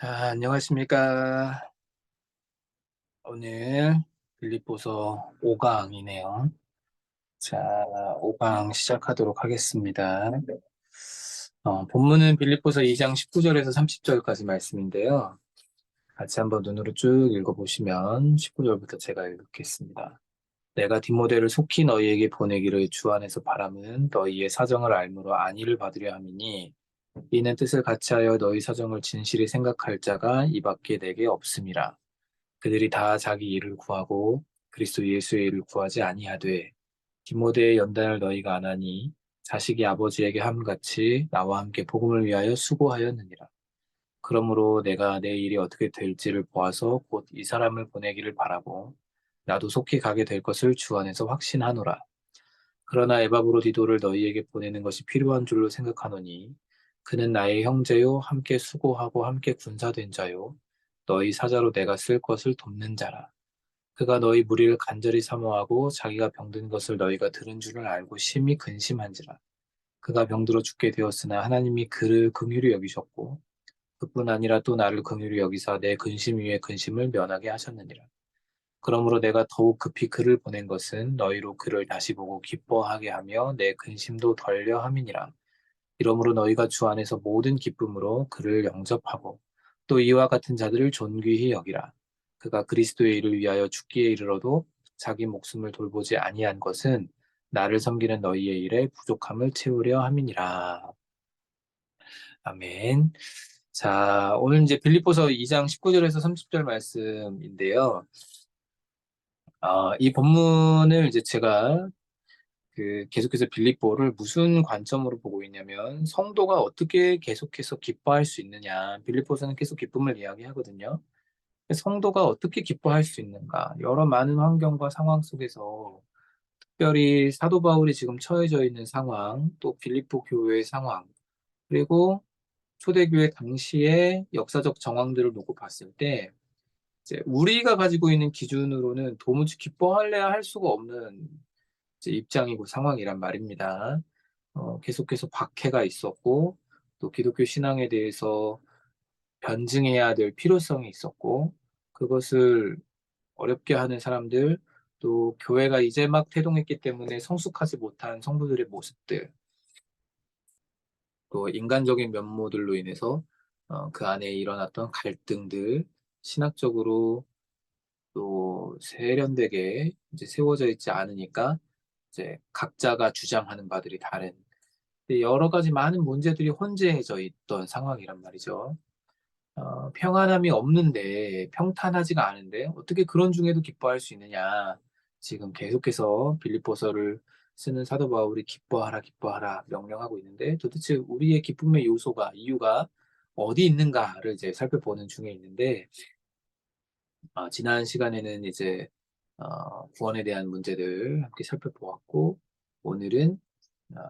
자, 안녕하십니까. 오늘 빌립보서 5강이네요. 자, 5강 시작하도록 하겠습니다. 본문은 빌립보서 2장 19절에서 30절까지 말씀인데요. 같이 한번 눈으로 쭉 읽어보시면 19절부터 제가 읽겠습니다. 내가 디모데를 속히 너희에게 보내기를 주 안에서 바람은 너희의 사정을 알므로 안위를 받으려 함이니 이는 뜻을 같이하여 너희 사정을 진실히 생각할 자가 이 밖에 내게 없음이라. 그들이 다 자기 일을 구하고 그리스도 예수의 일을 구하지 아니하되 디모데의 연단을 너희가 안 하니 자식이 아버지에게 함같이 나와 함께 복음을 위하여 수고하였느니라. 그러므로 내가 내 일이 어떻게 될지를 보아서 곧 이 사람을 보내기를 바라고 나도 속히 가게 될 것을 주 안에서 확신하노라. 그러나 에바브로디도를 너희에게 보내는 것이 필요한 줄로 생각하노니 그는 나의 형제요 함께 수고하고 함께 군사된 자요 너희 사자로 내가 쓸 것을 돕는 자라. 그가 너희 무리를 간절히 사모하고 자기가 병든 것을 너희가 들은 줄을 알고 심히 근심한지라. 그가 병들어 죽게 되었으나 하나님이 그를 긍휼히 여기셨고 그뿐 아니라 또 나를 긍휼히 여기사 내 근심 위에 근심을 면하게 하셨느니라. 그러므로 내가 더욱 급히 그를 보낸 것은 너희로 그를 다시 보고 기뻐하게 하며 내 근심도 덜려 함이니라. 이러므로 너희가 주 안에서 모든 기쁨으로 그를 영접하고 또 이와 같은 자들을 존귀히 여기라. 그가 그리스도의 일을 위하여 죽기에 이르러도 자기 목숨을 돌보지 아니한 것은 나를 섬기는 너희의 일에 부족함을 채우려 함이니라. 아멘. 자, 오늘 이제 빌립보서 2장 19절에서 30절 말씀인데요. 이 본문을 이제 제가 계속해서 빌립보를 무슨 관점으로 보고 있냐면 성도가 어떻게 계속해서 기뻐할 수 있느냐. 빌립보서는 계속 기쁨을 이야기하거든요. 성도가 어떻게 기뻐할 수 있는가. 여러 많은 환경과 상황 속에서 특별히 사도 바울이 지금 처해져 있는 상황, 또 빌립보 교회의 상황, 그리고 초대교회 당시의 역사적 정황들을 놓고 봤을 때 이제 우리가 가지고 있는 기준으로는 도무지 기뻐할래야 할 수가 없는 이제 입장이고 상황이란 말입니다. 계속해서 박해가 있었고, 또 기독교 신앙에 대해서 변증해야 될 필요성이 있었고, 그것을 어렵게 하는 사람들, 또 교회가 이제 막 태동했기 때문에 성숙하지 못한 성도들의 모습들, 또 인간적인 면모들로 인해서 그 안에 일어났던 갈등들, 신학적으로 또 세련되게 이제 세워져 있지 않으니까 이제 각자가 주장하는 바들이 다른 여러 가지 많은 문제들이 혼재해져 있던 상황이란 말이죠. 평안함이 없는데, 평탄하지가 않은데, 어떻게 그런 중에도 기뻐할 수 있느냐. 지금 계속해서 빌립보서를 쓰는 사도 바울이 기뻐하라, 기뻐하라 명령하고 있는데, 도대체 우리의 기쁨의 요소가, 이유가 어디 있는가를 이제 살펴보는 중에 있는데, 지난 시간에는 이제 구원에 대한 문제들 함께 살펴보았고, 오늘은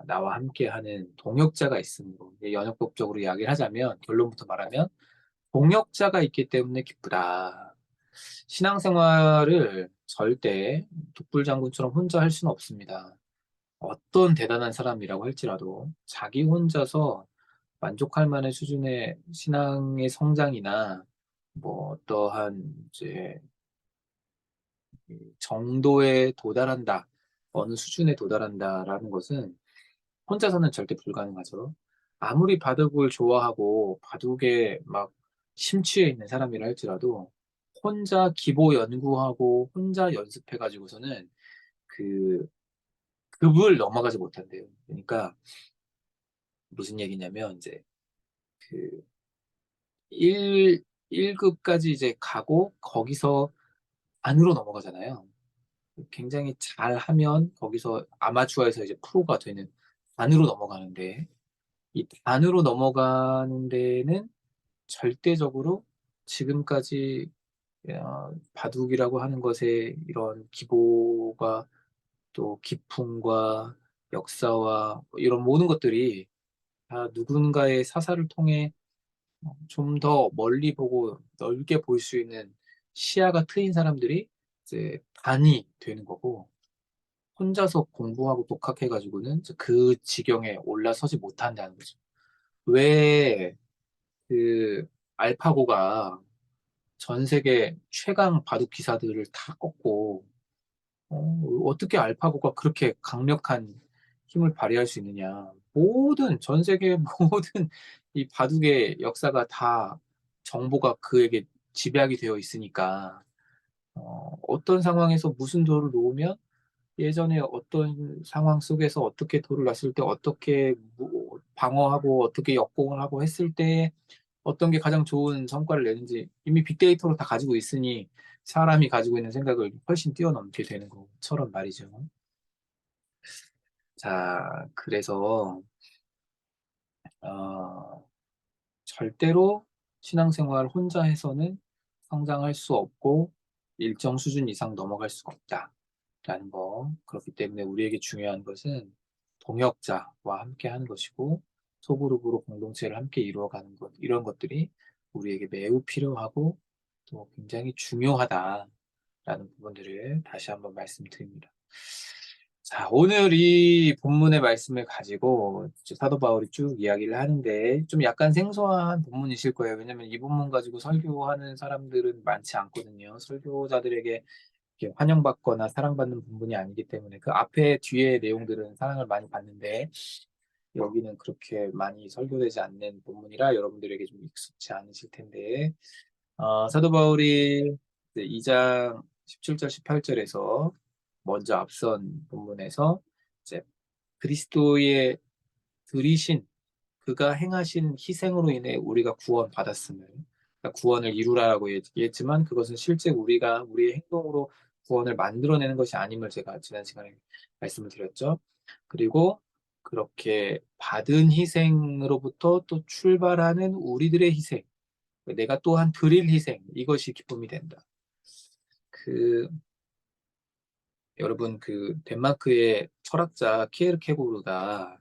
나와 함께하는 동역자가 있으므로 연역법적으로 이야기를 하자면 결론부터 말하면 동역자가 있기 때문에 기쁘다. 신앙생활을 절대 독불장군처럼 혼자 할 수는 없습니다. 어떤 대단한 사람이라고 할지라도 자기 혼자서 만족할 만한 수준의 신앙의 성장이나 뭐 어떠한 이제 정도에 도달한다, 어느 수준에 도달한다라는 것은 혼자서는 절대 불가능하죠. 아무리 바둑을 좋아하고 바둑에 막 심취해 있는 사람이라 할지라도 혼자 기보 연구하고 혼자 연습해가지고서는 그 급을 넘어가지 못한대요. 그러니까 무슨 얘기냐면 이제 그 1, 1급까지 이제 가고 거기서 안으로 넘어가잖아요. 굉장히 잘하면 거기서 아마추어에서 이제 프로가 되는 반으로 넘어가는데 이 반으로 넘어가는 데는 절대적으로 지금까지 바둑이라고 하는 것에 이런 기보가 또 기풍과 역사와 이런 모든 것들이 다 누군가의 사사를 통해 좀 더 멀리 보고 넓게 볼 수 있는 시야가 트인 사람들이 이제 반이 되는 거고 혼자서 공부하고 독학해가지고는 그 지경에 올라서지 못한다는 거죠. 왜 알파고가 전 세계 최강 바둑 기사들을 다 꺾고 어떻게 알파고가 그렇게 강력한 힘을 발휘할 수 있느냐. 모든 전 세계 모든 이 바둑의 역사가 다 정보가 그에게 집약이 되어 있으니까 어떤 상황에서 무슨 도를 놓으면 예전에 어떤 상황 속에서 어떻게 돌을 놨을 때 어떻게 방어하고 어떻게 역공을 하고 했을 때 어떤 게 가장 좋은 성과를 내는지 이미 빅데이터로 다 가지고 있으니 사람이 가지고 있는 생각을 훨씬 뛰어넘게 되는 것처럼 말이죠. 자, 그래서 어, 절대로 신앙생활 혼자 해서는 성장할 수 없고 일정 수준 이상 넘어갈 수가 없다라는 거. 그렇기 때문에 우리에게 중요한 것은 동역자와 함께 하는 것이고 소그룹으로 공동체를 함께 이루어가는 것. 이런 것들이 우리에게 매우 필요하고 또 굉장히 중요하다라는 부분들을 다시 한번 말씀드립니다. 자, 오늘 이 본문의 말씀을 가지고 사도 바울이 쭉 이야기를 하는데 좀 약간 생소한 본문이실 거예요. 왜냐면 이 본문 가지고 설교하는 사람들은 많지 않거든요. 설교자들에게 이렇게 환영받거나 사랑받는 본문이 아니기 때문에 그 앞에 뒤에 내용들은 사랑을 많이 받는데 여기는 그렇게 많이 설교되지 않는 본문이라 여러분들에게 좀 익숙치 않으실 텐데 사도 바울이 2장 17절, 18절에서 먼저 앞선 본문에서 이제 그리스도의 들이신 그가 행하신 희생으로 인해 우리가 구원받았음을 그러니까 구원을 이루라라고 얘기했지만 그것은 실제 우리가 우리의 행동으로 구원을 만들어내는 것이 아님을 제가 지난 시간에 말씀을 드렸죠. 그리고 그렇게 받은 희생으로부터 또 출발하는 우리들의 희생 내가 또한 드릴 희생 이것이 기쁨이 된다. 그 여러분 그 덴마크의 철학자 키에르케고르가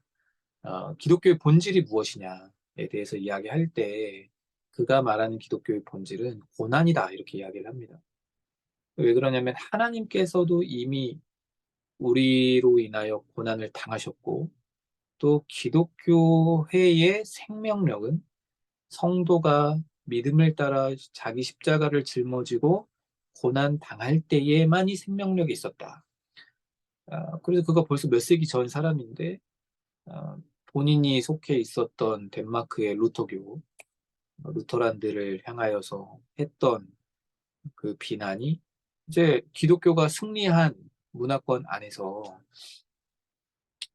기독교의 본질이 무엇이냐에 대해서 이야기할 때 그가 말하는 기독교의 본질은 고난이다 이렇게 이야기를 합니다. 왜 그러냐면 하나님께서도 이미 우리로 인하여 고난을 당하셨고 또 기독교회의 생명력은 성도가 믿음을 따라 자기 십자가를 짊어지고 고난 당할 때에만이 생명력이 있었다. 그래서 그가 벌써 몇 세기 전 사람인데 아, 본인이 속해 있었던 덴마크의 루터교, 루터란들을 향하여서 했던 그 비난이 이제 기독교가 승리한 문화권 안에서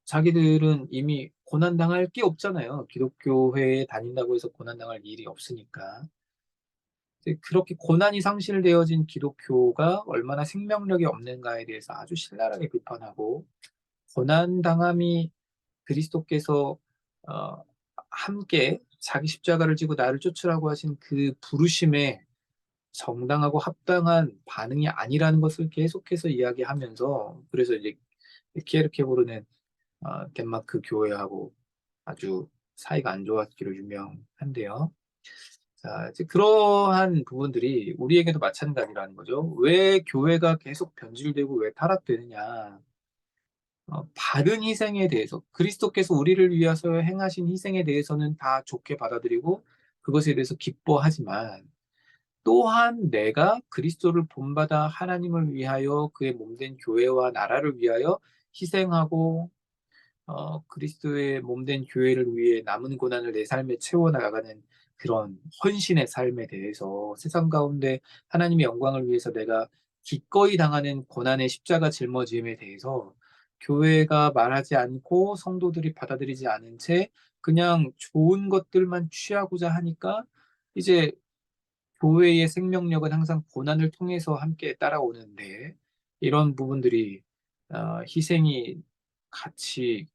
자기들은 이미 고난당할 게 없잖아요. 기독교회에 다닌다고 해서 고난당할 일이 없으니까. 그렇게 고난이 상실되어진 기독교가 얼마나 생명력이 없는가에 대해서 아주 신랄하게 비판하고 고난당함이 그리스도께서 어, 함께 자기 십자가를 지고 나를 쫓으라고 하신 그 부르심에 정당하고 합당한 반응이 아니라는 것을 계속해서 이야기하면서 그래서 이제 키에르케고르는 덴마크 교회하고 아주 사이가 안 좋았기로 유명한데요. 자, 이제 그러한 부분들이 우리에게도 마찬가지라는 거죠. 왜 교회가 계속 변질되고 왜 타락되느냐? 받은 희생에 대해서 그리스도께서 우리를 위해서 행하신 희생에 대해서는 다 좋게 받아들이고 그것에 대해서 기뻐하지만 또한 내가 그리스도를 본받아 하나님을 위하여 그의 몸된 교회와 나라를 위하여 희생하고 그리스도의 몸된 교회를 위해 남은 고난을 내 삶에 채워나가는 그런 헌신의 삶에 대해서 세상 가운데 하나님의 영광을 위해서 내가 기꺼이 당하는 고난의 십자가 짊어짐에 대해서 교회가 말하지 않고 성도들이 받아들이지 않은 채 그냥 좋은 것들만 취하고자 하니까 이제 교회의 생명력은 항상 고난을 통해서 함께 따라오는데 이런 부분들이 희생이 같이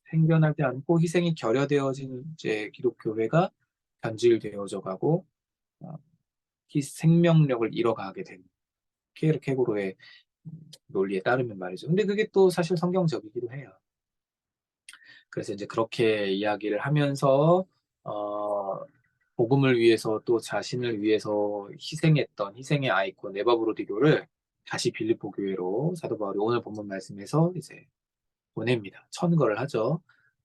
생겨나지 않고 희생이 결여되어진 이제 기독교회가 변질되어져 가고 어, 생명력을 잃어가게 된 케르케고르의 논리에 따르면 말이죠. 근데 그게 또 사실 성경적이기도 해요. 그래서 이제 그렇게 이야기를 하면서 어, 복음을 위해서 또 자신을 위해서 희생했던 희생의 아이콘 에바브로디교를 다시 빌립보 교회로 사도 바울이 오늘 본문 말씀에서 이제 보냅니다. 천거를 하죠.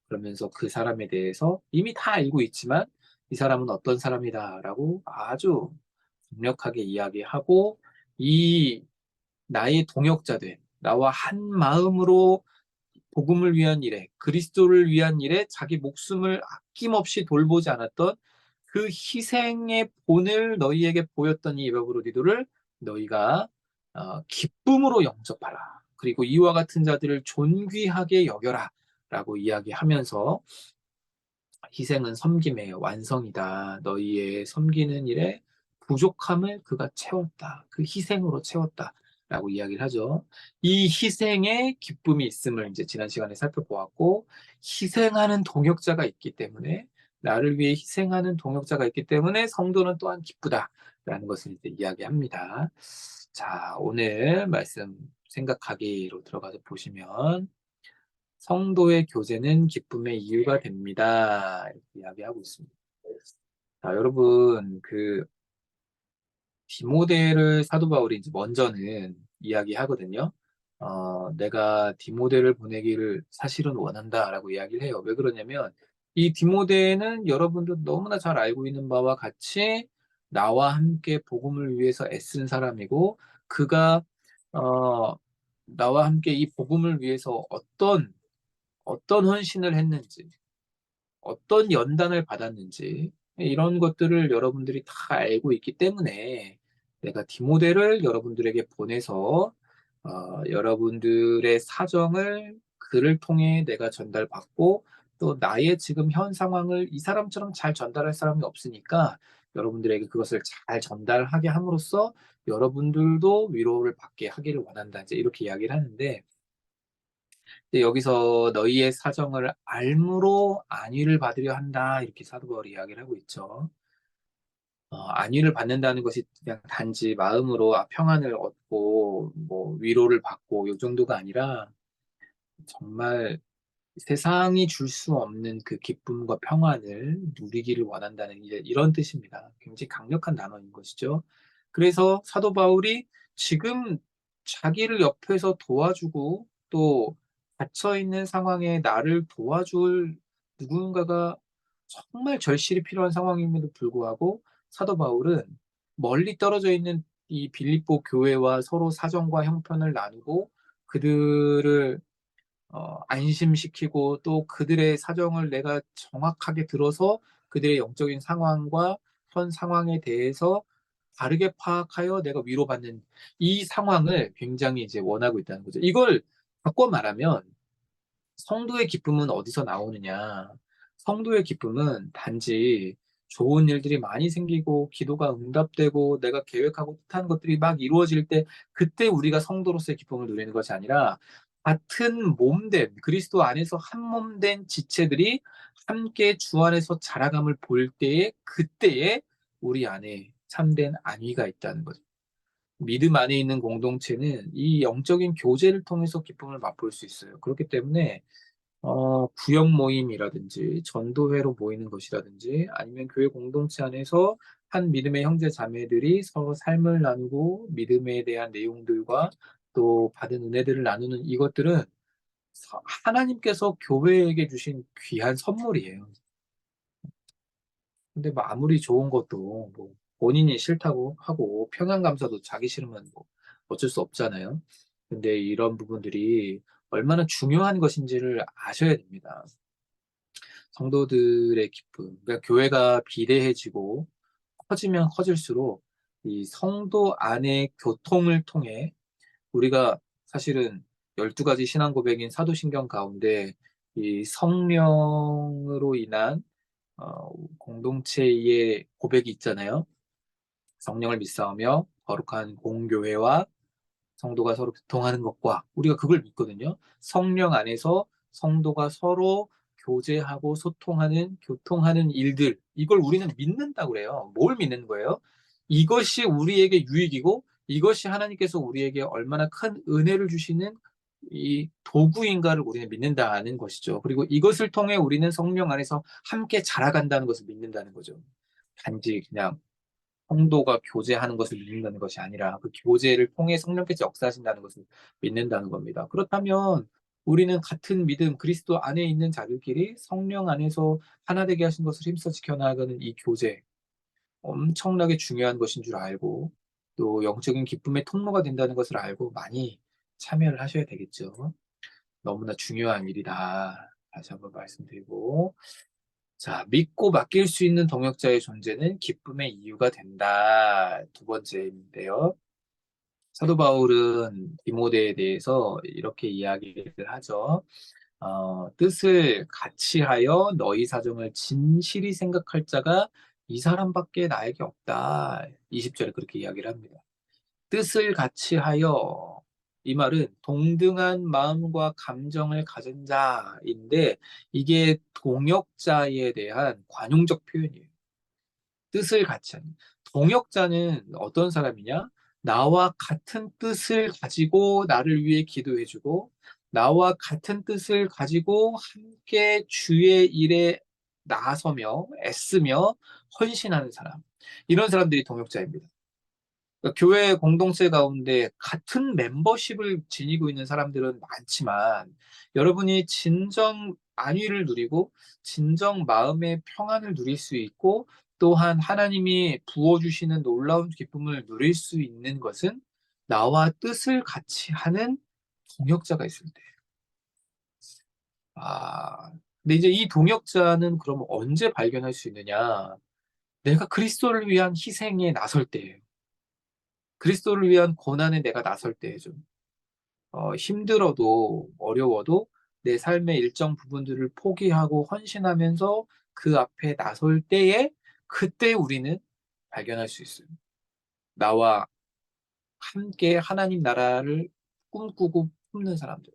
그러면서 그 사람에 대해서 이미 다 알고 있지만 이 사람은 어떤 사람이다라고 아주 강력하게 이야기하고 이 나의 동역자들, 나와 한 마음으로 복음을 위한 일에, 그리스도를 위한 일에 자기 목숨을 아낌없이 돌보지 않았던 그 희생의 본을 너희에게 보였던 이 에바브로디도를 너희가 기쁨으로 영접하라. 그리고 이와 같은 자들을 존귀하게 여겨라. 라고 이야기하면서 희생은 섬김의 완성이다. 너희의 섬기는 일에 부족함을 그가 채웠다. 그 희생으로 채웠다. 라고 이야기를 하죠. 이 희생에 기쁨이 있음을 이제 지난 시간에 살펴보았고, 희생하는 동역자가 있기 때문에, 나를 위해 희생하는 동역자가 있기 때문에 성도는 또한 기쁘다라는 것을 이제 이야기합니다. 자, 오늘 말씀 생각하기로 들어가서 보시면, 성도의 교제는 기쁨의 이유가 됩니다. 이렇게 이야기하고 있습니다. 자, 여러분, 디모데를 사도 바울이 이제 먼저는 이야기하거든요. 내가 디모데를 보내기를 사실은 원한다라고 이야기를 해요. 왜 그러냐면, 이 디모데는 여러분도 너무나 잘 알고 있는 바와 같이 나와 함께 복음을 위해서 애쓴 사람이고, 그가, 어, 나와 함께 이 복음을 위해서 어떤 헌신을 했는지, 어떤 연단을 받았는지, 이런 것들을 여러분들이 다 알고 있기 때문에 내가 디모데를 여러분들에게 보내서 여러분들의 사정을 그를 통해 내가 전달받고 또 나의 지금 현 상황을 이 사람처럼 잘 전달할 사람이 없으니까 여러분들에게 그것을 잘 전달하게 함으로써 여러분들도 위로를 받게 하기를 원한다. 이제 이렇게 이야기를 하는데 근데 여기서 너희의 사정을 알므로 안위를 받으려 한다. 이렇게 사도 바울이 이야기를 하고 있죠. 안위를 받는다는 것이 그냥 단지 마음으로 평안을 얻고 뭐 위로를 받고 이 정도가 아니라 정말 세상이 줄 수 없는 그 기쁨과 평안을 누리기를 원한다는 이제 이런 뜻입니다. 굉장히 강력한 단어인 것이죠. 그래서 사도 바울이 지금 자기를 옆에서 도와주고 또 갇혀 있는 상황에 나를 도와줄 누군가가 정말 절실히 필요한 상황임에도 불구하고 사도 바울은 멀리 떨어져 있는 이 빌립보 교회와 서로 사정과 형편을 나누고 그들을 안심시키고 또 그들의 사정을 내가 정확하게 들어서 그들의 영적인 상황과 현 상황에 대해서 바르게 파악하여 내가 위로받는 이 상황을 굉장히 이제 원하고 있다는 거죠. 이걸 바꿔 말하면 성도의 기쁨은 어디서 나오느냐? 성도의 기쁨은 단지 좋은 일들이 많이 생기고 기도가 응답되고 내가 계획하고 뜻하는 것들이 막 이루어질 때 그때 우리가 성도로서의 기쁨을 누리는 것이 아니라 같은 몸된 그리스도 안에서 한 몸된 지체들이 함께 주 안에서 자라감을 볼 때에 그때에 우리 안에 참된 안위가 있다는 거죠. 믿음 안에 있는 공동체는 이 영적인 교제를 통해서 기쁨을 맛볼 수 있어요. 그렇기 때문에 구역 모임이라든지 전도회로 모이는 것이라든지 아니면 교회 공동체 안에서 한 믿음의 형제 자매들이 서로 삶을 나누고 믿음에 대한 내용들과 또 받은 은혜들을 나누는 이것들은 하나님께서 교회에게 주신 귀한 선물이에요. 근데 뭐 아무리 좋은 것도 뭐 본인이 싫다고 하고 평양 감사도 자기 싫으면 뭐 어쩔 수 없잖아요. 근데 이런 부분들이 얼마나 중요한 것인지를 아셔야 됩니다. 성도들의 기쁨, 그러니까 교회가 비대해지고 커지면 커질수록 이 성도 안의 교통을 통해 우리가 사실은 12가지 신앙 고백인 사도신경 가운데 이 성령으로 인한 공동체의 고백이 있잖아요. 성령을 믿사오며 거룩한 공교회와 성도가 서로 교통하는 것과 우리가 그걸 믿거든요. 성령 안에서 성도가 서로 교제하고 소통하는 교통하는 일들 이걸 우리는 믿는다고 그래요. 뭘 믿는 거예요? 이것이 우리에게 유익이고 이것이 하나님께서 우리에게 얼마나 큰 은혜를 주시는 이 도구인가를 우리는 믿는다는 것이죠. 그리고 이것을 통해 우리는 성령 안에서 함께 자라간다는 것을 믿는다는 거죠. 단지 그냥 성도가 교제하는 것을 믿는다는 것이 아니라 그 교제를 통해 성령께서 역사하신다는 것을 믿는다는 겁니다. 그렇다면 우리는 같은 믿음, 그리스도 안에 있는 자들끼리 성령 안에서 하나 되게 하신 것을 힘써 지켜나가는 이 교제, 엄청나게 중요한 것인 줄 알고 또 영적인 기쁨의 통로가 된다는 것을 알고 많이 참여를 하셔야 되겠죠. 너무나 중요한 일이다. 다시 한번 말씀드리고, 자, 믿고 맡길 수 있는 동역자의 존재는 기쁨의 이유가 된다. 두 번째인데요. 사도 바울은 디모데에 대해서 이렇게 이야기를 하죠. 뜻을 같이 하여 너희 사정을 진실히 생각할 자가 이 사람밖에 나에게 없다. 20절에 그렇게 이야기를 합니다. 뜻을 같이 하여, 이 말은 동등한 마음과 감정을 가진 자인데 이게 동역자에 대한 관용적 표현이에요. 뜻을 같이 하는. 동역자는 어떤 사람이냐? 나와 같은 뜻을 가지고 나를 위해 기도해주고, 나와 같은 뜻을 가지고 함께 주의 일에 나서며 애쓰며 헌신하는 사람. 이런 사람들이 동역자입니다. 그러니까 교회 공동체 가운데 같은 멤버십을 지니고 있는 사람들은 많지만 여러분이 진정 안위를 누리고 진정 마음의 평안을 누릴 수 있고 또한 하나님이 부어주시는 놀라운 기쁨을 누릴 수 있는 것은 나와 뜻을 같이 하는 동역자가 있을 때. 근데 이제 이 동역자는 그럼 언제 발견할 수 있느냐? 내가 그리스도를 위한 희생에 나설 때예요. 그리스도를 위한 고난에 내가 나설 때 좀 힘들어도 어려워도 내 삶의 일정 부분들을 포기하고 헌신하면서 그 앞에 나설 때에 그때 우리는 발견할 수 있어요. 나와 함께 하나님 나라를 꿈꾸고 품는 사람들.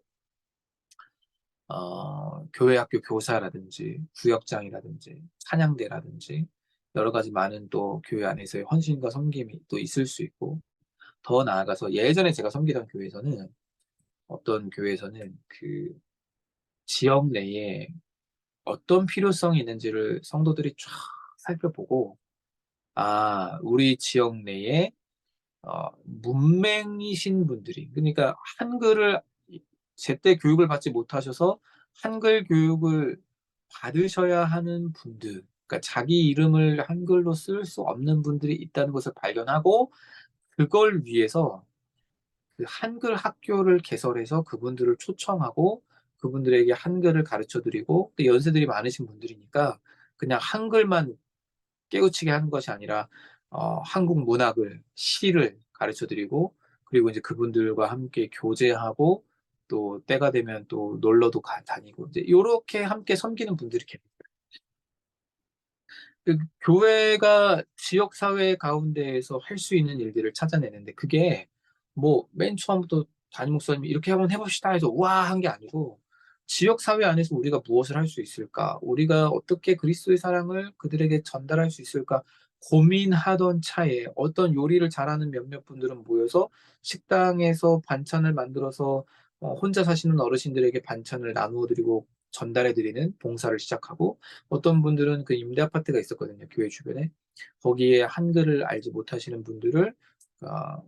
교회 학교 교사라든지 구역장이라든지 찬양대라든지 여러 가지 많은 또 교회 안에서의 헌신과 섬김이 또 있을 수 있고 더 나아가서 예전에 제가 섬기던 교회에서는 어떤 교회에서는 그 지역 내에 어떤 필요성이 있는지를 성도들이 쫙 살펴보고, 우리 지역 내에 문맹이신 분들이, 그러니까 한글을 제때 교육을 받지 못하셔서 한글 교육을 받으셔야 하는 분들, 그러니까 자기 이름을 한글로 쓸 수 없는 분들이 있다는 것을 발견하고, 그걸 위해서 그 한글 학교를 개설해서 그분들을 초청하고 그분들에게 한글을 가르쳐 드리고 또 연세들이 많으신 분들이니까 그냥 한글만 깨우치게 하는 것이 아니라 한국 문학을 시를 가르쳐 드리고 그리고 이제 그분들과 함께 교제하고 또 때가 되면 또 놀러도 다니고 이제 요렇게 함께 섬기는 분들이 계세요. 그 교회가 지역 사회 가운데에서 할 수 있는 일들을 찾아내는데 그게 뭐 맨 처음부터 담임 목사님이 이렇게 한번 해봅시다 해서 와 한 게 아니고 지역 사회 안에서 우리가 무엇을 할 수 있을까? 우리가 어떻게 그리스도의 사랑을 그들에게 전달할 수 있을까? 고민하던 차에 어떤 요리를 잘하는 몇몇 분들은 모여서 식당에서 반찬을 만들어서 혼자 사시는 어르신들에게 반찬을 나누어 드리고 전달해 드리는 봉사를 시작하고 어떤 분들은 그 임대 아파트가 있었거든요. 교회 주변에. 거기에 한글을 알지 못하시는 분들을 어,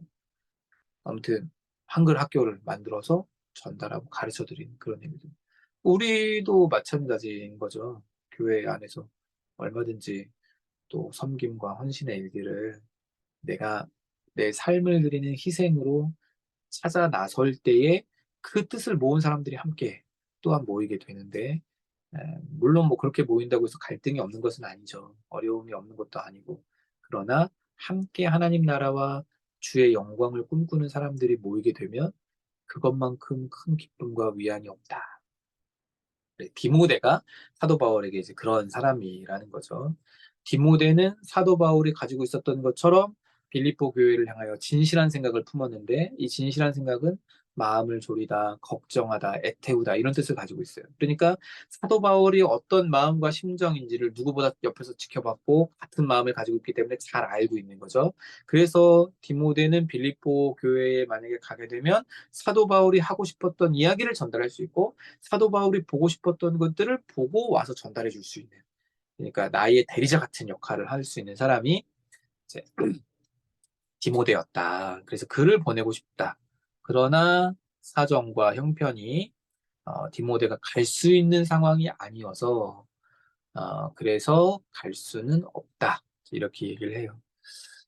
아무튼 한글 학교를 만들어서 전달하고 가르쳐 드리는 그런 의미들. 우리도 마찬가지인 거죠. 교회 안에서 얼마든지 또 섬김과 헌신의 일들을 내가 내 삶을 드리는 희생으로 찾아 나설 때에 그 뜻을 모은 사람들이 함께 또한 모이게 되는데 물론 뭐 그렇게 모인다고 해서 갈등이 없는 것은 아니죠. 어려움이 없는 것도 아니고. 그러나 함께 하나님 나라와 주의 영광을 꿈꾸는 사람들이 모이게 되면 그것만큼 큰 기쁨과 위안이 없다. 네, 디모데가 사도 바울에게 이제 그런 사람이라는 거죠. 디모데는 사도 바울이 가지고 있었던 것처럼 빌립보 교회를 향하여 진실한 생각을 품었는데 이 진실한 생각은 마음을 졸이다, 걱정하다, 애태우다 이런 뜻을 가지고 있어요. 그러니까 사도 바울이 어떤 마음과 심정인지를 누구보다 옆에서 지켜봤고 같은 마음을 가지고 있기 때문에 잘 알고 있는 거죠. 그래서 디모데는 빌립보 교회에 만약에 가게 되면 사도 바울이 하고 싶었던 이야기를 전달할 수 있고 사도 바울이 보고 싶었던 것들을 보고 와서 전달해 줄 수 있는 그러니까 나의 대리자 같은 역할을 할 수 있는 사람이 이제 디모데였다. 그래서 그를 보내고 싶다. 그러나 사정과 형편이 디모데가 갈 수 있는 상황이 아니어서 그래서 갈 수는 없다. 이렇게 얘기를 해요.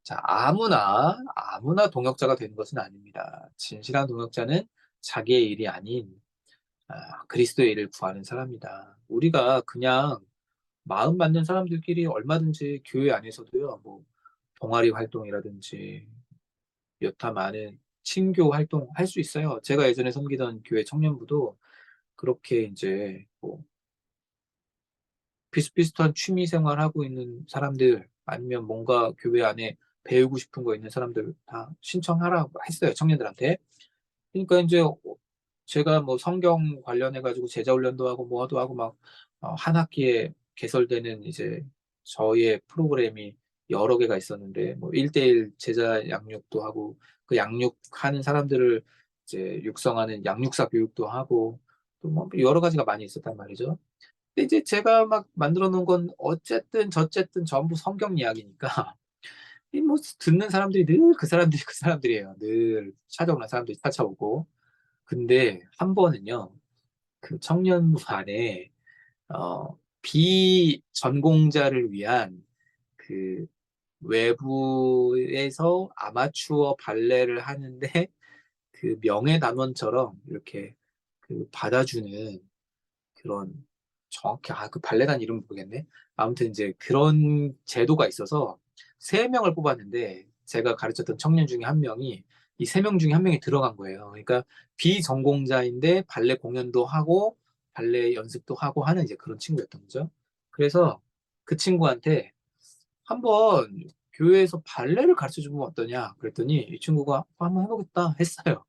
자, 아무나 동역자가 되는 것은 아닙니다. 진실한 동역자는 자기의 일이 아닌 그리스도의 일을 구하는 사람이다. 우리가 그냥 마음 맞는 사람들끼리 얼마든지 교회 안에서도요, 뭐 동아리 활동이라든지 여타 많은 친교 활동 할 수 있어요. 제가 예전에 섬기던 교회 청년부도 그렇게 이제 뭐 비슷비슷한 취미 생활하고 있는 사람들 아니면 뭔가 교회 안에 배우고 싶은 거 있는 사람들 다 신청하라고 했어요, 청년들한테. 그러니까 이제 제가 뭐 성경 관련해 가지고 제자 훈련도 하고 뭐도 하고 막 한 학기에 개설되는 이제 저희의 프로그램이 여러 개가 있었는데 뭐 1대1 제자 양육도 하고 그 양육하는 사람들을 이제 육성하는 양육사 교육도 하고 또 뭐 여러 가지가 많이 있었단 말이죠. 근데 이제 제가 막 만들어 놓은 건 어쨌든 저쨌든 전부 성경 이야기니까 이 뭐 듣는 사람들이 늘 그 사람들이에요. 늘 찾아오는 사람들이 찾아오고. 근데 한 번은요. 그 청년부 안에 비전공자를 위한 그 외부에서 아마추어 발레를 하는데 그 명예단원처럼 이렇게 그 받아주는 그런 정확히 그 발레단 이름 모르겠네. 아무튼 이제 그런 제도가 있어서 세 명을 뽑았는데 제가 가르쳤던 청년 중에 한 명이 이 세 명 중에 한 명이 들어간 거예요. 그러니까 비전공자인데 발레 공연도 하고 발레 연습도 하고 하는 이제 그런 친구였던 거죠. 그래서 그 친구한테 한번 교회에서 발레를 가르쳐 주면 어떠냐 그랬더니 이 친구가 한번 해보겠다 했어요.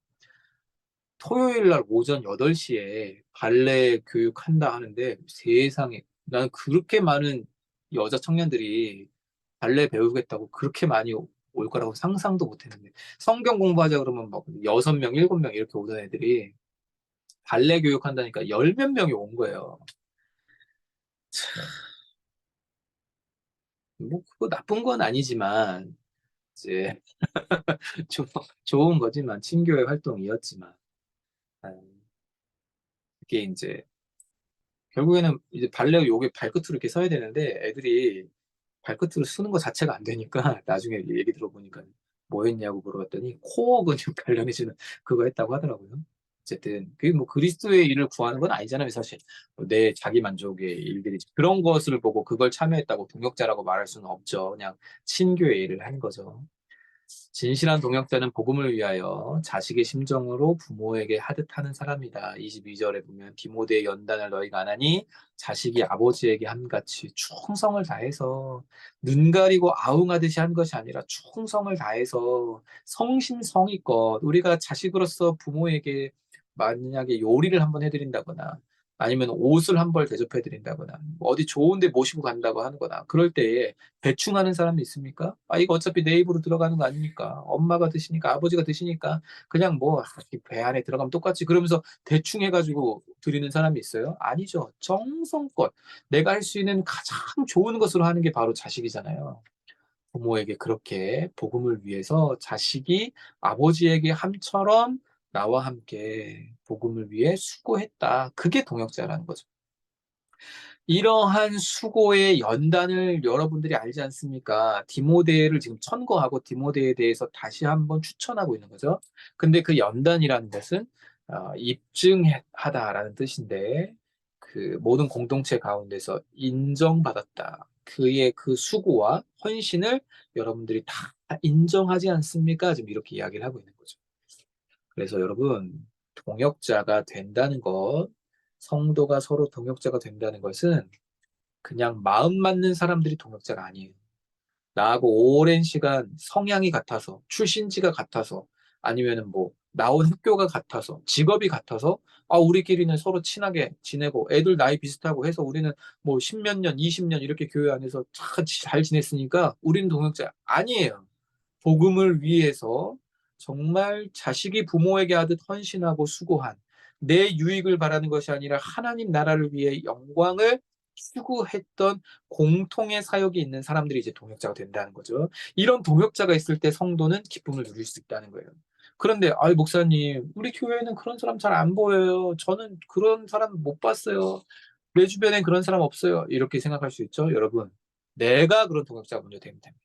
토요일 날 오전 8시에 발레 교육한다 하는데 세상에 나는 그렇게 많은 여자 청년들이 발레 배우겠다고 그렇게 많이 올 거라고 상상도 못 했는데 성경 공부하자 그러면 막 6명, 7명 이렇게 오던 애들이 발레 교육한다니까 열 몇 명이 온 거예요. 뭐 그거 나쁜 건 아니지만 이제 조- 좋은 거지만 친교의 활동이었지만 아, 그게 이제 결국에는 이제 발레 요게 발끝으로 이렇게 서야 되는데 애들이 발끝으로 쓰는 것 자체가 안 되니까 나중에 얘기 들어보니까 뭐 했냐고 물어봤더니 코어 근육 단련해주는 그거 했다고 하더라고요. 어쨌든 그게 뭐 그리스도의 일을 구하는 건 아니잖아요, 사실. 뭐내 자기 만족의 일들이 그런 것을 보고 그걸 참여했다고 동역자라고 말할 수는 없죠. 그냥 친교의 일을 한 거죠. 진실한 동역자는 복음을 위하여 자식의 심정으로 부모에게 하듯 하는 사람이다. 22절에 보면 디모데의 연단을 너희가 안 하니 자식이 아버지에게 함같이 충성을 다해서 눈 가리고 아웅하듯이 한 것이 아니라 충성을 다해서 성심성의껏 우리가 자식으로서 부모에게 만약에 요리를 한번 해드린다거나 아니면 옷을 한 벌 대접해드린다거나 어디 좋은 데 모시고 간다고 하는 거나 그럴 때에 배충하는 사람이 있습니까? 이거 어차피 내 입으로 들어가는 거 아닙니까? 엄마가 드시니까, 아버지가 드시니까, 그냥 뭐, 배 안에 들어가면 똑같지. 그러면서 대충 해가지고 드리는 사람이 있어요? 아니죠. 정성껏 내가 할 수 있는 가장 좋은 것으로 하는 게 바로 자식이잖아요. 부모에게 그렇게 복음을 위해서 자식이 아버지에게 함처럼 나와 함께 복음을 위해 수고했다. 그게 동역자라는 거죠. 이러한 수고의 연단을 여러분들이 알지 않습니까? 디모데를 지금 천거하고 디모데에 대해서 다시 한번 추천하고 있는 거죠. 근데 그 연단이라는 것은 입증하다라는 뜻인데 그 모든 공동체 가운데서 인정받았다. 그의 그 수고와 헌신을 여러분들이 다 인정하지 않습니까? 지금 이렇게 이야기를 하고 있는 거죠. 그래서 여러분, 동역자가 된다는 것, 성도가 서로 동역자가 된다는 것은 그냥 마음 맞는 사람들이 동역자가 아니에요. 나하고 오랜 시간 성향이 같아서, 출신지가 같아서, 아니면은 뭐, 나온 학교가 같아서, 직업이 같아서, 우리끼리는 서로 친하게 지내고, 애들 나이 비슷하고 해서 우리는 뭐, 십몇 년, 20년 이렇게 교회 안에서 잘 지냈으니까, 우리는 동역자 아니에요. 복음을 위해서 정말 자식이 부모에게 하듯 헌신하고 수고한 내 유익을 바라는 것이 아니라 하나님 나라를 위해 영광을 추구했던 공통의 사역이 있는 사람들이 이제 동역자가 된다는 거죠. 이런 동역자가 있을 때 성도는 기쁨을 누릴 수 있다는 거예요. 그런데 아이 목사님, 우리 교회는 그런 사람 잘 안 보여요. 저는 그런 사람 못 봤어요. 내 주변엔 그런 사람 없어요. 이렇게 생각할 수 있죠, 여러분. 내가 그런 동역자가 먼저 되면 됩니다.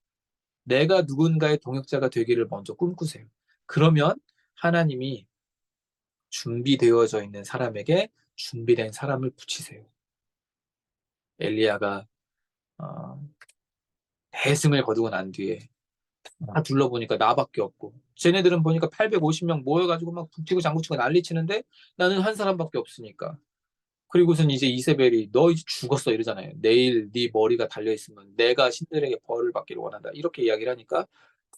내가 누군가의 동역자가 되기를 먼저 꿈꾸세요. 그러면 하나님이 준비되어져 있는 사람에게 준비된 사람을 붙이세요. 엘리야가 어, 대승을 거두고 난 뒤에 다 둘러보니까 나밖에 없고, 쟤네들은 보니까 850명 모여가지고 막 북치고 장구치고 난리치는데 나는 한 사람밖에 없으니까. 그리고선 이제 이세벨이 너 이제 죽었어 이러잖아요. 내일 네 머리가 달려있으면 내가 신들에게 벌을 받기를 원한다, 이렇게 이야기를 하니까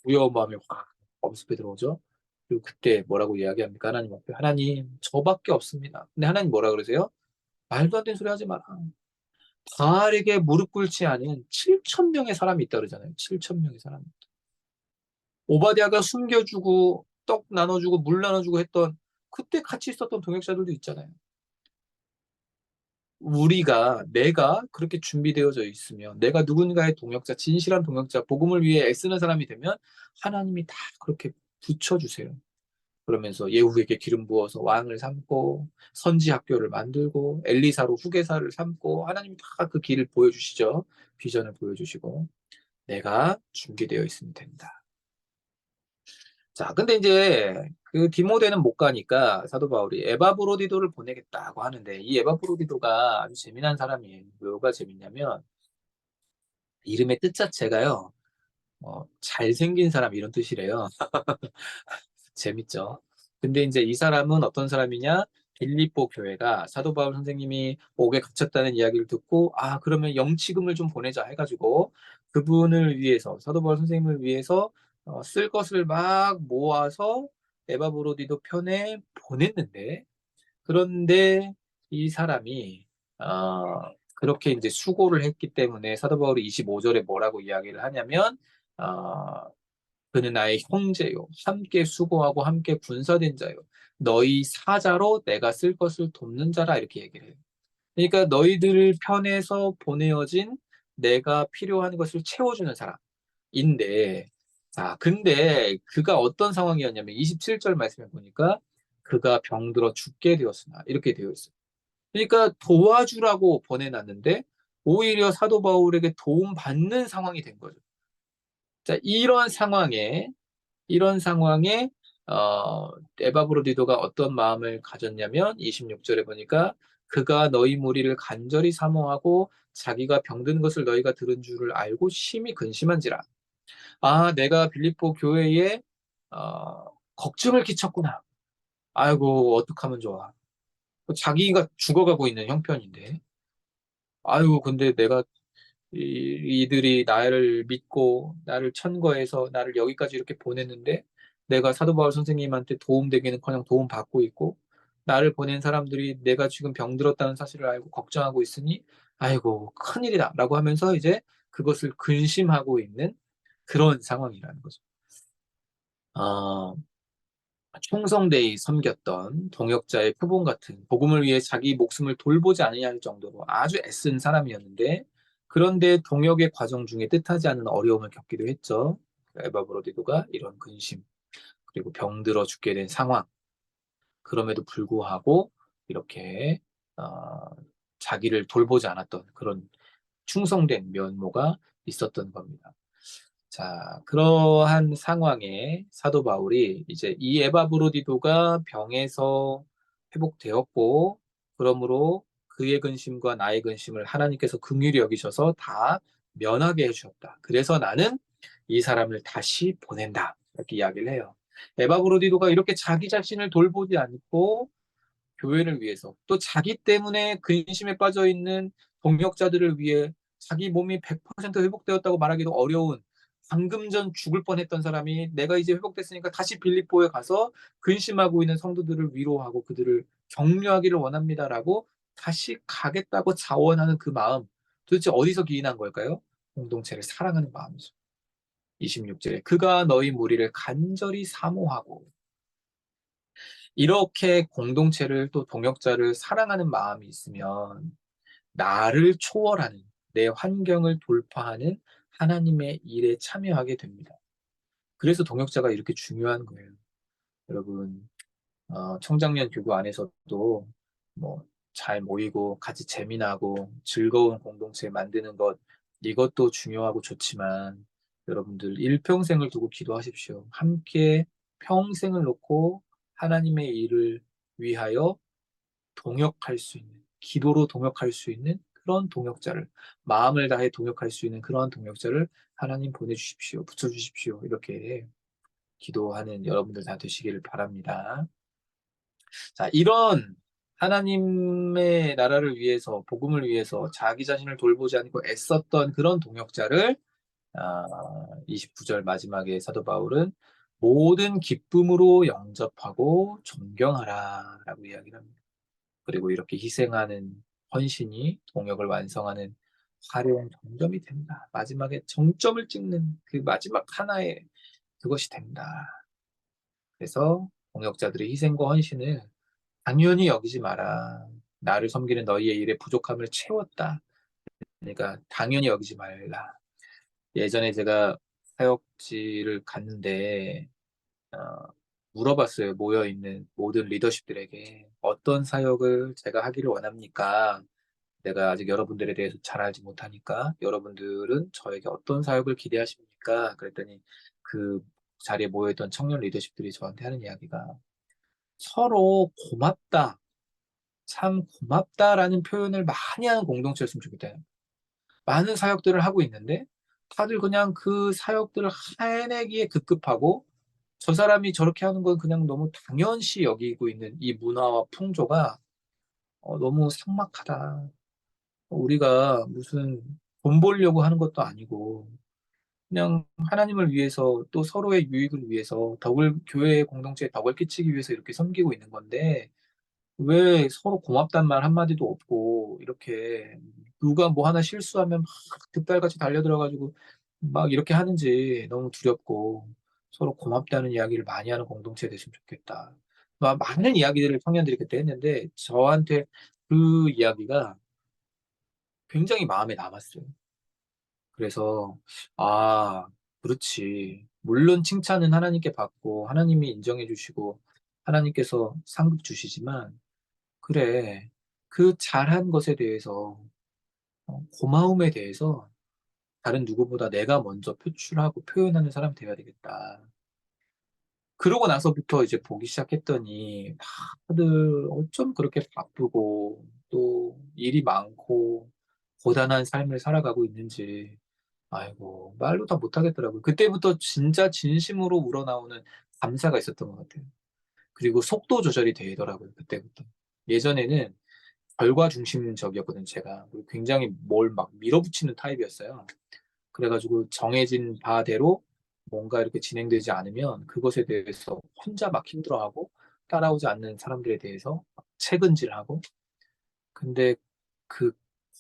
두려운 마음이 확 엄습해 들어오죠. 그리고 그때 뭐라고 이야기합니까? 하나님 앞에, 하나님 저밖에 없습니다. 근데 하나님 뭐라 그러세요? 말도 안 되는 소리 하지 마라. 바알에게 무릎 꿇지 않은 7천 명의 사람이 있다 그러잖아요. 7천 명의 사람. 오바댜가 숨겨주고 떡 나눠주고 물 나눠주고 했던, 그때 같이 있었던 동역자들도 있잖아요. 내가 그렇게 준비되어져 있으면, 내가 누군가의 동역자, 진실한 동역자, 복음을 위해 애쓰는 사람이 되면 하나님이 다 그렇게 붙여주세요. 그러면서 예후에게 기름 부어서 왕을 삼고 선지 학교를 만들고 엘리사로 후계사를 삼고, 하나님이 다 그 길을 보여주시죠. 비전을 보여주시고 내가 준비되어 있으면 된다. 자, 근데 이제 그 디모데는 못 가니까 사도 바울이 에바브로디도를 보내겠다고 하는데, 이 에바브로디도가 아주 재미난 사람이에요. 뭐가 재밌냐면 이름의 뜻 자체가요, 잘생긴 사람 이런 뜻이래요. 재밌죠. 근데 이제 이 사람은 어떤 사람이냐? 빌립보 교회가 사도 바울 선생님이 옥에 갇혔다는 이야기를 듣고, 아, 그러면 영치금을 좀 보내자 해가지고 그분을 위해서, 사도 바울 선생님을 위해서 쓸 것을 막 모아서 에바브로디도 편에 보냈는데, 그런데 이 사람이 어, 그렇게 이제 수고를 했기 때문에 사도 바울이 25절에 뭐라고 이야기를 하냐면, 어, 그는 나의 형제요, 함께 수고하고 함께 군사된 자요, 너희 사자로 내가 쓸 것을 돕는 자라, 이렇게 얘기를 해요. 그러니까 너희들 편에서 보내어진 내가 필요한 것을 채워주는 사람인데, 자, 근데 그가 어떤 상황이었냐면 27절 말씀에 보니까 그가 병들어 죽게 되었으나, 이렇게 되어 있어요. 그러니까 도와주라고 보내놨는데 오히려 사도 바울에게 도움받는 상황이 된 거죠. 자, 이런 상황에 에바브로디도가 어떤 마음을 가졌냐면 26절에 보니까 그가 너희 무리를 간절히 사모하고 자기가 병든 것을 너희가 들은 줄을 알고 심히 근심한지라. 아, 내가 빌립보 교회에 걱정을 끼쳤구나. 아이고, 어떡하면 좋아. 자기가 죽어가고 있는 형편인데. 아이고, 근데 내가 이들이 나를 믿고 나를 천거해서 나를 여기까지 이렇게 보냈는데, 내가 사도 바울 선생님한테 도움되기는커녕 도움받고 있고, 나를 보낸 사람들이 내가 지금 병들었다는 사실을 알고 걱정하고 있으니 아이고 큰일이다 라고 하면서 이제 그것을 근심하고 있는 그런 상황이라는 거죠. 어, 충성되이 섬겼던 동역자의 표본 같은, 복음을 위해 자기 목숨을 돌보지 아니할 정도로 아주 애쓴 사람이었는데, 그런데 동역의 과정 중에 뜻하지 않은 어려움을 겪기도 했죠. 에바브로디도가 이런 근심, 그리고 병들어 죽게 된 상황, 그럼에도 불구하고 이렇게 어, 자기를 돌보지 않았던 그런 충성된 면모가 있었던 겁니다. 자, 그러한 상황에 사도 바울이 이제 이 에바브로디도가 병에서 회복되었고, 그러므로 그의 근심과 나의 근심을 하나님께서 긍휼히 여기셔서 다 면하게 해주셨다. 그래서 나는 이 사람을 다시 보낸다, 이렇게 이야기를 해요. 에바브로디도가 이렇게 자기 자신을 돌보지 않고 교회를 위해서, 또 자기 때문에 근심에 빠져 있는 동역자들을 위해 자기 몸이 100% 회복되었다고 말하기도 어려운, 방금 전 죽을 뻔했던 사람이 내가 이제 회복됐으니까 다시 빌립보에 가서 근심하고 있는 성도들을 위로하고 그들을 격려하기를 원합니다라고 다시 가겠다고 자원하는 그 마음, 도대체 어디서 기인한 걸까요? 공동체를 사랑하는 마음이죠. 26절에 그가 너희 무리를 간절히 사모하고, 이렇게 공동체를, 또 동역자를 사랑하는 마음이 있으면 나를 초월하는, 내 환경을 돌파하는 하나님의 일에 참여하게 됩니다. 그래서 동역자가 이렇게 중요한 거예요. 여러분, 청장년 교구 안에서도 뭐 잘 모이고 같이 재미나고 즐거운 공동체 만드는 것, 이것도 중요하고 좋지만 여러분들 일평생을 두고 기도하십시오. 함께 평생을 놓고 하나님의 일을 위하여 동역할 수 있는, 기도로 동역할 수 있는 그런 동역자를, 마음을 다해 동역할 수 있는 그러한 동역자를 하나님 보내주십시오. 붙여주십시오. 이렇게 기도하는 여러분들 다 되시기를 바랍니다. 자, 이런 하나님의 나라를 위해서, 복음을 위해서 자기 자신을 돌보지 않고 애썼던 그런 동역자를 29절 마지막에 사도 바울은 모든 기쁨으로 영접하고 존경하라 라고 이야기를 합니다. 그리고 이렇게 희생하는 헌신이 동역을 완성하는 화려한 정점이 된다. 마지막에 정점을 찍는 그 마지막 하나의 그것이 된다. 그래서 동역자들의 희생과 헌신을 당연히 여기지 마라. 나를 섬기는 너희의 일에 부족함을 채웠다. 그러니까 당연히 여기지 말라. 예전에 제가 사역지를 갔는데 어, 물어봤어요. 모여있는 모든 리더십들에게 어떤 사역을 제가 하기를 원합니까? 내가 아직 여러분들에 대해서 잘 알지 못하니까 여러분들은 저에게 어떤 사역을 기대하십니까? 그랬더니 그 자리에 모여있던 청년 리더십들이 저한테 하는 이야기가 서로 고맙다. 참 고맙다라는 표현을 많이 하는 공동체였으면 좋겠다. 많은 사역들을 하고 있는데 다들 그냥 그 사역들을 해내기에 급급하고 저 사람이 저렇게 하는 건 그냥 너무 당연시 여기고 있는 이 문화와 풍조가 너무 삭막하다. 우리가 무슨 돈 벌려고 하는 것도 아니고 그냥 하나님을 위해서 또 서로의 유익을 위해서 교회 공동체에 덕을 끼치기 위해서 이렇게 섬기고 있는 건데 왜 서로 고맙단 말 한마디도 없고, 이렇게, 누가 뭐 하나 실수하면 막 득달같이 달려들어가지고, 막 이렇게 하는지 너무 두렵고, 서로 고맙다는 이야기를 많이 하는 공동체 됐으면 좋겠다. 많은 이야기들을 청년들이 그때 했는데, 저한테 그 이야기가 굉장히 마음에 남았어요. 그래서, 아, 그렇지. 물론 칭찬은 하나님께 받고, 하나님이 인정해 주시고, 하나님께서 상급 주시지만, 그래. 그 잘한 것에 대해서, 고마움에 대해서 다른 누구보다 내가 먼저 표출하고 표현하는 사람 되어야 되겠다. 그러고 나서부터 이제 보기 시작했더니 다들 어쩜 그렇게 바쁘고 또 일이 많고 고단한 삶을 살아가고 있는지, 아이고, 말로 다 못하겠더라고요. 그때부터 진짜 진심으로 우러나오는 감사가 있었던 것 같아요. 그리고 속도 조절이 되더라고요, 그때부터. 예전에는 결과 중심적이었거든요, 제가. 그리고 굉장히 뭘 막 밀어붙이는 타입이었어요. 그래가지고 정해진 바대로 뭔가 이렇게 진행되지 않으면 그것에 대해서 혼자 막 힘들어하고 따라오지 않는 사람들에 대해서 막 체근질하고. 근데 그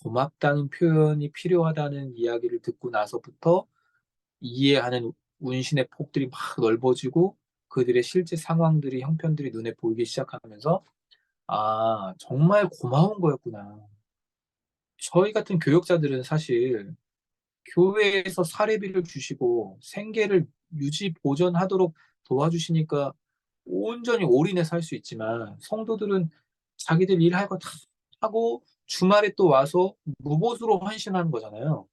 고맙다는 표현이 필요하다는 이야기를 듣고 나서부터 이해하는 운신의 폭들이 막 넓어지고 그들의 실제 상황들이, 형편들이 눈에 보이기 시작하면서 아, 정말 고마운 거였구나. 저희 같은 교역자들은 사실 교회에서 사례비를 주시고 생계를 유지 보존하도록 도와주시니까 온전히 올인해 살 수 있지만 성도들은 자기들 일할 거 다 하고 주말에 또 와서 무보수로 헌신하는 거잖아요.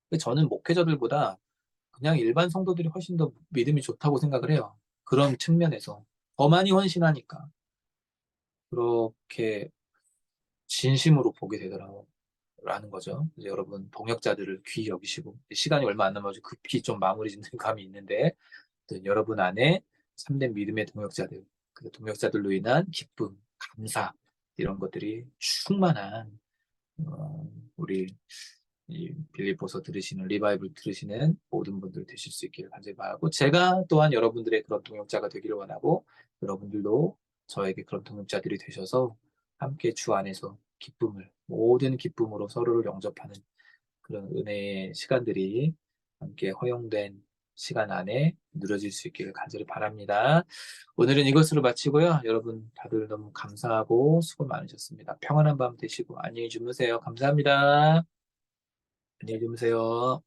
근데 저는 목회자들보다 그냥 일반 성도들이 훨씬 더 믿음이 좋다고 생각을 해요. 그런 측면에서 더 많이 헌신하니까 그렇게 진심으로 보게 되더라고요. 라는 거죠. 이제 여러분 동역자들을 귀히 여기시고 시간이 얼마 안 남아서 급히 좀 마무리 짓는 감이 있는데 여러분 안에 참된 믿음의 동역자들, 그 동역자들로 인한 기쁨, 감사 이런 것들이 충만한 우리 이 빌립보서 들으시는 리바이블 들으시는 모든 분들 되실 수 있기를 간절히 바라고 제가 또한 여러분들의 그런 동역자가 되기를 원하고 여러분들도 저에게 그런 동역자들이 되셔서 함께 주 안에서 기쁨을 모든 기쁨으로 서로를 영접하는 그런 은혜의 시간들이 함께 허용된 시간 안에 누려질 수 있기를 간절히 바랍니다. 오늘은 이것으로 마치고요. 여러분 다들 너무 감사하고 수고 많으셨습니다. 평안한 밤 되시고 안녕히 주무세요. 감사합니다. 안녕히 주무세요.